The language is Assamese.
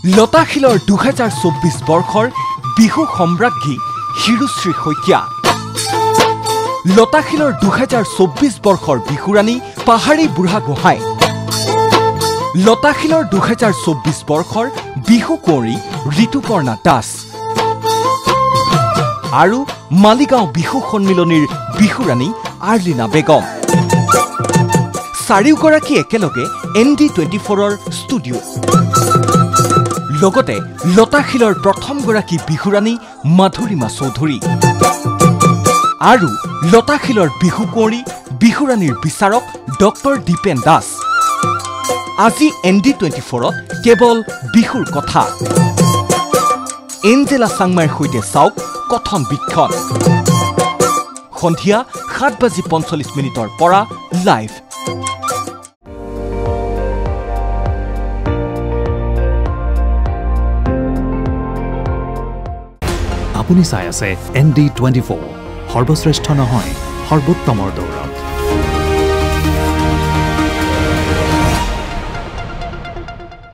লতাশিলৰ ২০২৪ বৰ্ষৰ বিহু সম্ৰাজ্ঞী হিৰুশ্ৰী শইকীয়া। লতাশিলৰ ২০২৪ বৰ্ষৰ বিহুৰাণী পাহাৰী বুঢ়া গোহাঁই। লতাশিলৰ ২০২৪ বৰ্ষৰ বিহু কুঁৱৰী ঋতুপৰ্ণা দাস আৰু মালিগাঁও বিহু সন্মিলনীৰ বিহুৰাণী আৰ্লিনা বেগম। চাৰিওগৰাকী একেলগে ND24ৰ ষ্টুডিঅ'। লগতে লতাশিলৰ প্ৰথমগৰাকী বিহুৰাণী মাধুৰিমা চৌধুৰী আৰু লতাশিলৰ বিহু কুঁৱৰী বিহুৰাণীৰ বিচাৰক ডক্টৰ দীপেন দাস। আজি ND24ত কেৱল বিহুৰ কথা। এঞ্জেলা চাংমাইৰ সৈতে চাওক কথন বীক্ষণ। সন্ধিয়া 7:45 পৰা লাইভ। আপুনি চাই আছে ND24, সৰ্বশ্ৰেষ্ঠ নহয় সৰ্বোত্তমৰ দৌৰ।